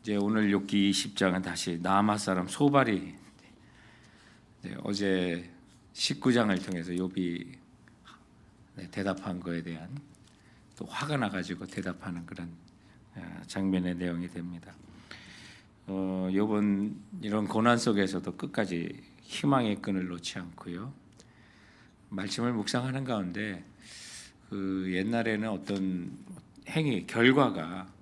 이제 오늘 욥기 20장은 다시 나아마 사람 소발이 어제 19장을 통해서 욥이 대답한 거에 대한 또 화가 나가지고 대답하는 그런 장면의 내용이 됩니다. 욥은 이런 고난 속에서도 끝까지 희망의 끈을 놓지 않고요. 말씀을 묵상하는 가운데 그 옛날에는 어떤 행위, 결과가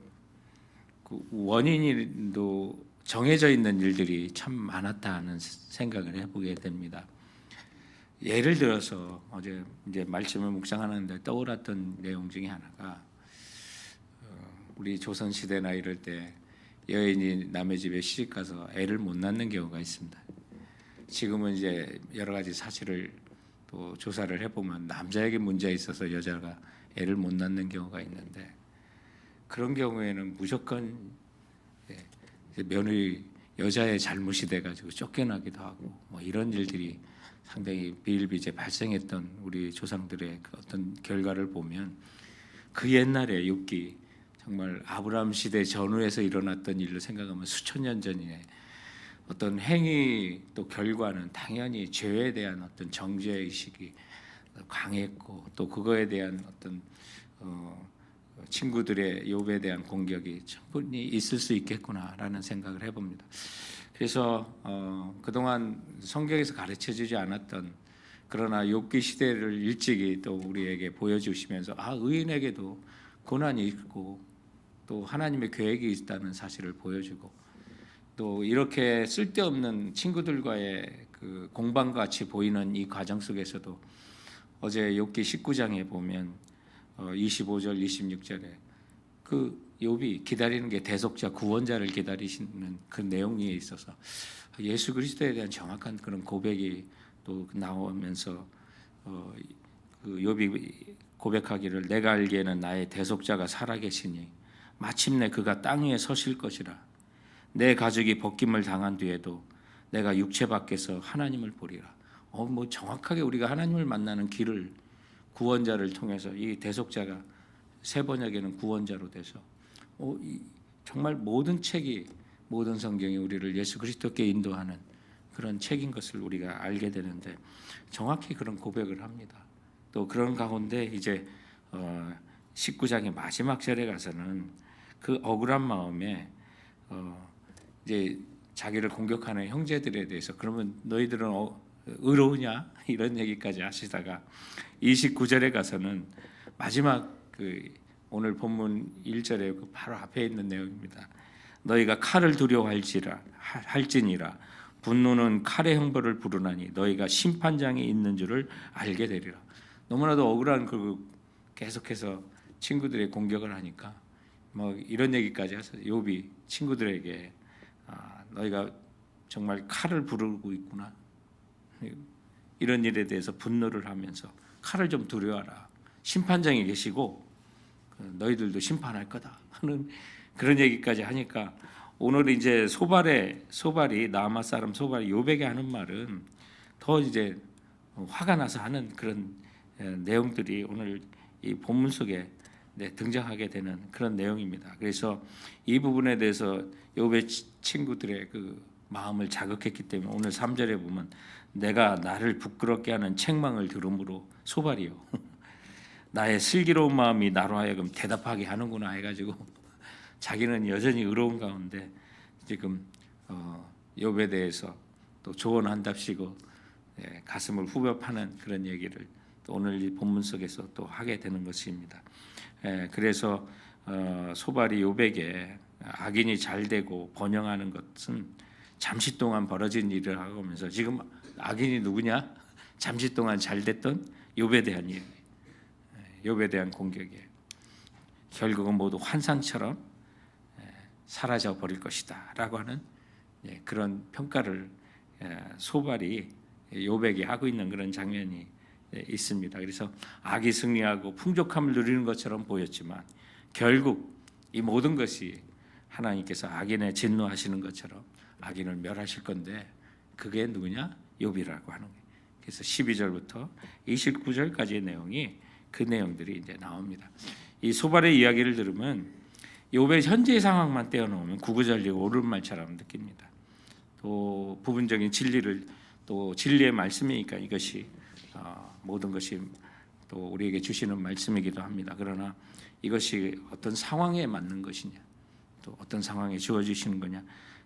그 원인도 정해져 있는 일들이 참 많았다 하는 생각을 해보게 됩니다. 예를 들어서 어제 이제 말씀을 묵상하는데 떠올랐던 내용 중에 하나가 우리 조선 시대나 이럴 때 여인이 남의 집에 시집 가서 애를 못 낳는 경우가 있습니다. 지금은 이제 여러 가지 사실을 또 조사를 해보면 남자에게 문제가 있어서 여자가 애를 못 낳는 경우가 있는데 그런 경우에는 무조건 며느리 여자의 잘못이 돼가지고 쫓겨나기도 하고 뭐 이런 일들이 상당히 비일비재 발생했던 우리 조상들의 그 어떤 결과를 보면 그 옛날에 욥기 정말 아브라함 시대 전후에서 일어났던 일을 생각하면 수천 년 전에 어떤 행위 또 결과는 당연히 죄에 대한 어떤 정죄 의식이 강했고 또 그거에 대한 어떤 친구들의 욥에 대한 공격이 충분히 있을 수 있겠구나라는 생각을 해봅니다. 그래서 그동안 성경에서 가르쳐주지 않았던 그러나 욥기 시대를 일찍이 또 우리에게 보여주시면서 의인에게도 고난이 있고 또 하나님의 계획이 있다는 사실을 보여주고 또 이렇게 쓸데없는 친구들과의 그 공방같이 보이는 이 과정 속에서도 어제 욥기 19장에 보면 25절 26절에 그 욥이 기다리는 게 대속자 구원자를 기다리시는 그 내용에 있어서 예수 그리스도에 대한 정확한 그런 고백이 또 나오면서 그 욥이 고백하기를 내가 알기에는 나의 대속자가 살아계시니 마침내 그가 땅 위에 서실 것이라 내 가족이 벗김을 당한 뒤에도 내가 육체 밖에서 하나님을 보리라. 뭐 정확하게 우리가 하나님을 만나는 길을 구원자를 통해서 이 대속자가 세 번역에는 구원자로 돼서 정말 모든 책이 모든 성경이 우리를 예수 그리스도께 인도하는 그런 책인 것을 우리가 알게 되는데 정확히 그런 고백을 합니다. 또 그런 가운데 이제 19장의 마지막 절에 가서는 그 억울한 마음에 이제 자기를 공격하는 형제들에 대해서 그러면 너희들은 의로우냐 이런 얘기까지 하시다가 29절에 가서는 마지막 그 오늘 본문 1절에 그 바로 앞에 있는 내용입니다. 너희가 칼을 두려워할지니라 분노는 칼의 형벌을 부르나니 너희가 심판장이 있는 줄을 알게 되리라. 너무나도 억울한 그 계속해서 친구들의 공격을 하니까 뭐 이런 얘기까지 해서 욥이 친구들에게 너희가 정말 칼을 부르고 있구나 이런 일에 대해서 분노를 하면서 칼을 좀 두려워하라. 심판장이 계시고 너희들도 심판할 거다 하는 그런 얘기까지 하니까 오늘 이제 소발이 나아마 사람 소발이 욥에게 하는 말은 더 이제 화가 나서 하는 그런 내용들이 오늘 이 본문 속에 등장하게 되는 그런 내용입니다. 그래서 이 부분에 대해서 욥의 친구들의 그 마음을 자극했기 때문에 오늘 3절에 보면 내가 나를 부끄럽게 하는 책망을 들음으로 소발이요 나의 슬기로운 마음이 나로 하여금 대답하게 하는구나 해가지고 자기는 여전히 의로운 가운데 지금 욥에 대해서 또 조언한답시고 가슴을 후벼 파는 그런 얘기를 또 오늘 이 본문 속에서 또 하게 되는 것입니다. 그래서 소발이 욥에게 악인이 잘되고 번영하는 것은 잠시 동안 벌어진 일을 하면서 지금 악인이 누구냐? 잠시 동안 잘됐던 욥에 대한 일, 욥에 대한 공격이에요. 결국은 모두 환상처럼 사라져 버릴 것이다라고 하는 그런 평가를 소발이 욥에게 하고 있는 그런 장면이 있습니다. 그래서 악이 승리하고 풍족함을 누리는 것처럼 보였지만 결국 이 모든 것이 하나님께서 악인에 진노하시는 것처럼 악인을 멸하실 건데 그게 누구냐? 욥이라고 하는 거예요. 그래서 12절부터 29절까지의 내용이 그 내용들이 이제 나옵니다. 이 소발의 이야기를 들으면 욥의 현재 상황만 떼어놓으면 구구절리고 옳은 말처럼 느낍니다. 또 부분적인 진리를 또 진리의 말씀이니까 이것이 모든 것이 또 우리에게 주시는 말씀이기도 합니다. 그러나 이것이 어떤 상황에 맞는 것이냐, 또 어떤 상황에 주어 주시는 거냐,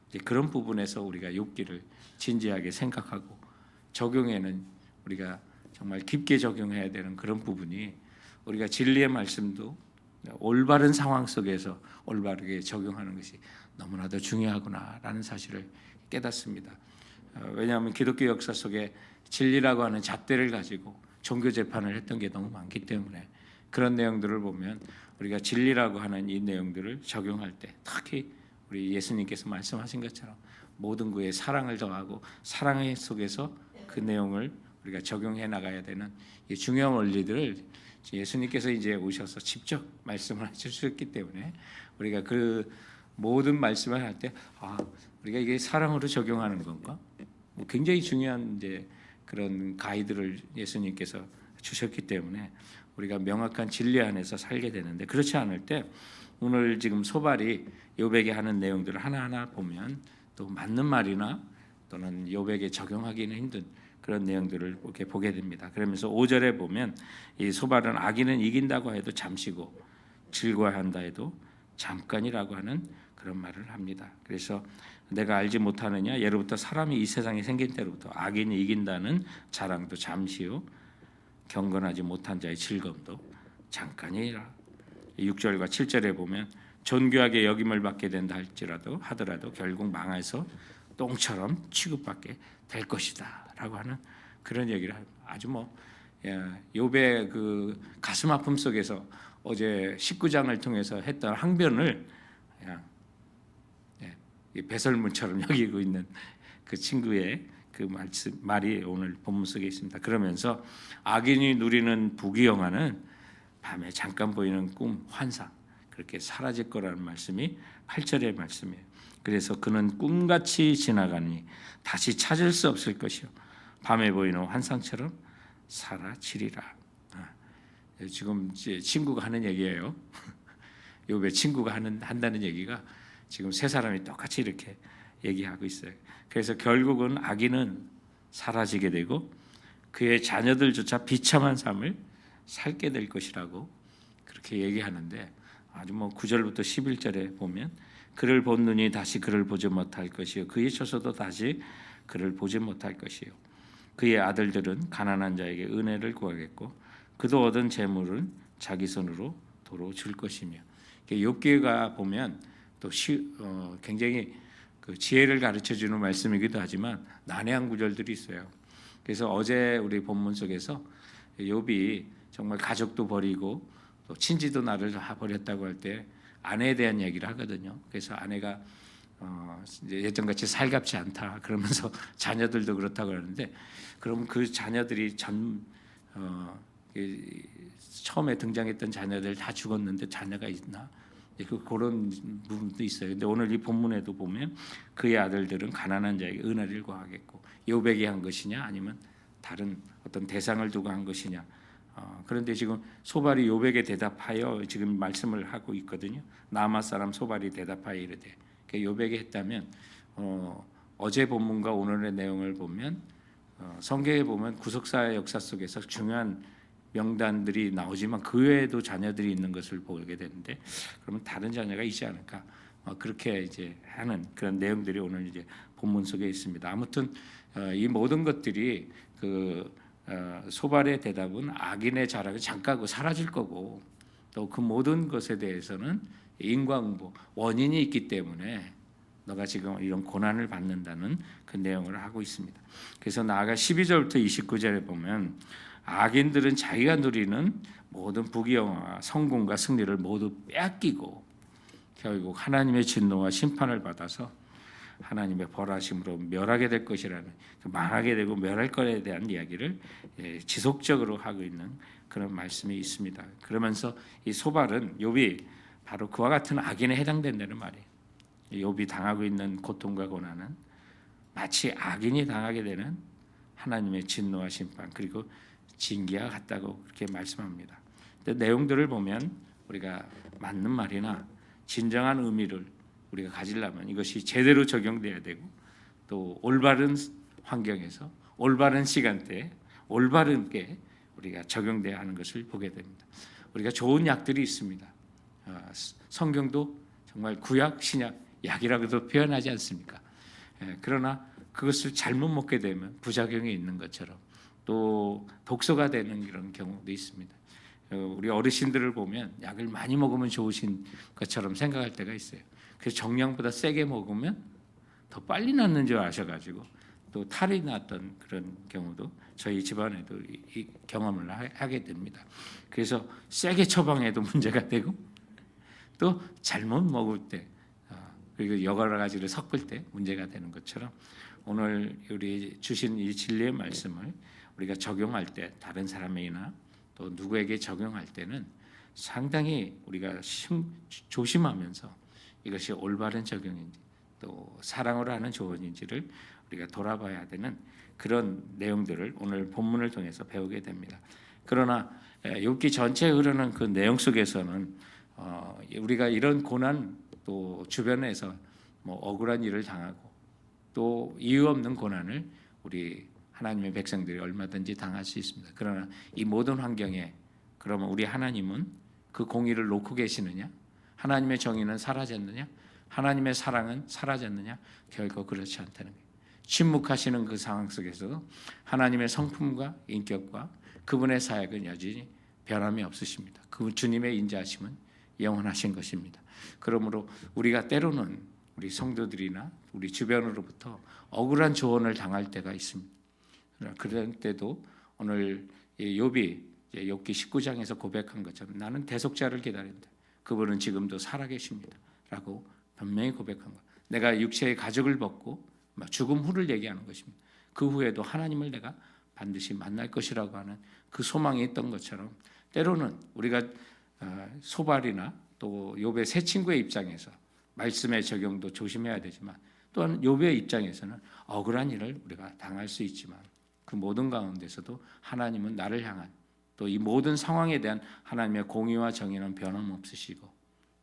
이제 그런 부분에서 우리가 욥기를 진지하게 생각하고 적용에는 우리가 정말 깊게 적용해야 되는 그런 부분이 우리가 진리의 말씀도 올바른 상황 속에서 올바르게 적용하는 것이 너무나도 중요하구나라는 사실을 깨닫습니다. 왜냐하면 기독교 역사 속에 진리라고 하는 잣대를 가지고 종교 재판을 했던 게 너무 많기 때문에 그런 내용들을 보면 우리가 진리라고 하는 이 내용들을 적용할 때 특히 우리 예수님께서 말씀하신 것처럼 모든 구에 사랑을 더하고 사랑 속에서 그 내용을 우리가 적용해 나가야 되는 이 중요한 원리들을 예수님께서 이제 오셔서 직접 말씀을 하셨기 때문에 우리가 그 모든 말씀을 할 때 우리가 이게 사랑으로 적용하는 건가? 굉장히 중요한 이제 그런 가이드를 예수님께서 주셨기 때문에 우리가 명확한 진리 안에서 살게 되는데 그렇지 않을 때 오늘 지금 소발이 욥에게 하는 내용들을 하나하나 보면 또 맞는 말이나 또는 욥에게 적용하기는 힘든 그런 내용들을 이렇게 보게 됩니다. 그러면서 5절에 보면 이 소발은 악인은 이긴다고 해도 잠시고 즐거워한다 해도 잠깐이라고 하는 그런 말을 합니다. 그래서 내가 알지 못하느냐 예로부터 사람이 이 세상에 생긴 때로부터 악인이 이긴다는 자랑도 잠시요 경건하지 못한 자의 즐거움도 잠깐이라. 6절과 7절에 보면 존귀하게 여김을 받게 된다 하더라도 결국 망해서 똥처럼 취급받게 될 것이다라고 하는 그런 얘기를 아주 욥의 그 가슴 아픔 속에서 어제 19장을 통해서 했던 항변을 그냥 배설문처럼 여기고 있는 그 친구의 그 말이 오늘 본문 속에 있습니다. 그러면서 악인이 누리는 부귀영화는 밤에 잠깐 보이는 꿈, 환상 그렇게 사라질 거라는 말씀이 8절의 말씀이에요. 그래서 그는 꿈같이 지나가니 다시 찾을 수 없을 것이요 밤에 보이는 환상처럼 사라지리라. 지금 이제 친구가 하는 얘기예요. 욥의 친구가 한다는 얘기가 지금 세 사람이 똑같이 이렇게 얘기하고 있어요. 그래서 결국은 악인은 사라지게 되고 그의 자녀들조차 비참한 삶을 살게 될 것이라고 그렇게 얘기하는데 아주 9절부터 11절에 보면 그를 본 눈이 다시 그를 보지 못할 것이요 그의 처소도 다시 그를 보지 못할 것이요 그의 아들들은 가난한 자에게 은혜를 구하겠고 그도 얻은 재물은 자기 손으로 도로 줄 것이며 욥기가 보면 또 굉장히 그 지혜를 가르쳐 주는 말씀이기도 하지만 난해한 구절들이 있어요. 그래서 어제 우리 본문 속에서 욥이 정말 가족도 버리고 또 친지도 나를 다 버렸다고 할 때 아내에 대한 얘기를 하거든요. 그래서 아내가 예전같이 살갑지 않다 그러면서 자녀들도 그렇다고 그러는데 그럼 그 자녀들이 처음에 등장했던 자녀들 다 죽었는데 자녀가 있나? 그런 부분도 있어요. 근데 오늘 이 본문에도 보면 그의 아들들은 가난한 자에게 은혜를 구하겠고 욥에게 한 것이냐 아니면 다른 어떤 대상을 두고 한 것이냐. 그런데 지금 소발이 욥에게 대답하여 지금 말씀을 하고 있거든요. 나마 사람 소발이 대답하여 이르되 욥에게 했다면 어제 본문과 오늘의 내용을 보면 성경에 보면 구속사의 역사 속에서 중요한 명단들이 나오지만 그 외에도 자녀들이 있는 것을 보게 되는데 그러면 다른 자녀가 있지 않을까 그렇게 이제 하는 그런 내용들이 오늘 이제 본문 속에 있습니다. 아무튼 이 모든 것들이 그 소발의 대답은 악인의 자랑이 잠깐고 사라질 거고 또 그 모든 것에 대해서는 인과응보 원인이 있기 때문에 너가 지금 이런 고난을 받는다는 그 내용을 하고 있습니다. 그래서 나아가 12절부터 29절에 보면 악인들은 자기가 누리는 모든 부귀영화와 성공과 승리를 모두 빼앗기고 결국 하나님의 진노와 심판을 받아서 하나님의 벌하심으로 멸하게 될 것이라는 망하게 되고 멸할 것에 대한 이야기를 지속적으로 하고 있는 그런 말씀이 있습니다. 그러면서 이 소발은 욥이 바로 그와 같은 악인에 해당된다는 말이에요. 욥이 당하고 있는 고통과 고난은 마치 악인이 당하게 되는 하나님의 진노와 심판 그리고 징계와 같다고 그렇게 말씀합니다. 근데 내용들을 보면 우리가 맞는 말이나 진정한 의미를 우리가 가지려면 이것이 제대로 적용돼야 되고 또 올바른 환경에서 올바른 시간대에 올바르게 우리가 적용돼야 하는 것을 보게 됩니다. 우리가 좋은 약들이 있습니다. 성경도 정말 구약, 신약, 약이라고도 표현하지 않습니까? 그러나 그것을 잘못 먹게 되면 부작용이 있는 것처럼 또 독소가 되는 그런 경우도 있습니다. 우리 어르신들을 보면 약을 많이 먹으면 좋으신 것처럼 생각할 때가 있어요. 그래서 정량보다 세게 먹으면 더 빨리 낫는 줄 아셔가지고 또 탈이 났던 그런 경우도 저희 집안에도 이 경험을 하게 됩니다. 그래서 세게 처방해도 문제가 되고 또 잘못 먹을 때 그리고 여러 가지를 섞을 때 문제가 되는 것처럼 오늘 우리 주신 이 진리의 말씀을 우리가 적용할 때 다른 사람에게나 또 누구에게 적용할 때는 상당히 우리가 조심하면서 이것이 올바른 적용인지 또 사랑으로 하는 조언인지를 우리가 돌아봐야 되는 그런 내용들을 오늘 본문을 통해서 배우게 됩니다. 그러나 욥기 전체에 흐르는 그 내용 속에서는 우리가 이런 고난 또 주변에서 뭐 억울한 일을 당하고 또 이유 없는 고난을 우리 하나님의 백성들이 얼마든지 당할 수 있습니다. 그러나 이 모든 환경에 그러면 우리 하나님은 그 공의를 놓고 계시느냐? 하나님의 정의는 사라졌느냐? 하나님의 사랑은 사라졌느냐? 결코 그렇지 않다는 거예요. 침묵하시는 그 상황 속에서 하나님의 성품과 인격과 그분의 사역은 여전히 변함이 없으십니다. 그 주님의 인자하심은 영원하신 것입니다. 그러므로 우리가 때로는 우리 성도들이나 우리 주변으로부터 억울한 조언을 당할 때가 있습니다. 그럴 때도 오늘 욥이 욥기 19장에서 고백한 것처럼 나는 대속자를 기다린다. 그분은 지금도 살아계십니다. 라고 분명히 고백한 것. 내가 육체의 가죽을 벗고 죽음 후를 얘기하는 것입니다. 그 후에도 하나님을 내가 반드시 만날 것이라고 하는 그 소망이 있던 것처럼 때로는 우리가 소발이나 또 욥의 세 친구의 입장에서 말씀의 적용도 조심해야 되지만 또한 욥의 입장에서는 억울한 일을 우리가 당할 수 있지만 그 모든 가운데서도 하나님은 나를 향한 또 이 모든 상황에 대한 하나님의 공의와 정의는 변함없으시고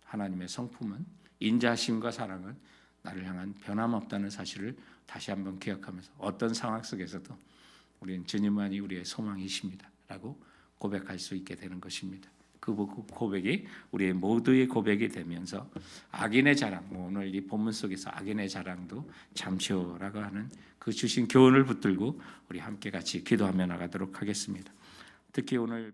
하나님의 성품은 인자심과 사랑은 나를 향한 변함없다는 사실을 다시 한번 기억하면서 어떤 상황 속에서도 우리는 주님만이 우리의 소망이십니다 라고 고백할 수 있게 되는 것입니다. 그 고백이 우리의 모두의 고백이 되면서 악인의 자랑, 오늘 이 본문 속에서 악인의 자랑도 잠시오라고 하는 그 주신 교훈을 붙들고 우리 함께 같이 기도하며 나가도록 하겠습니다. 특히 오늘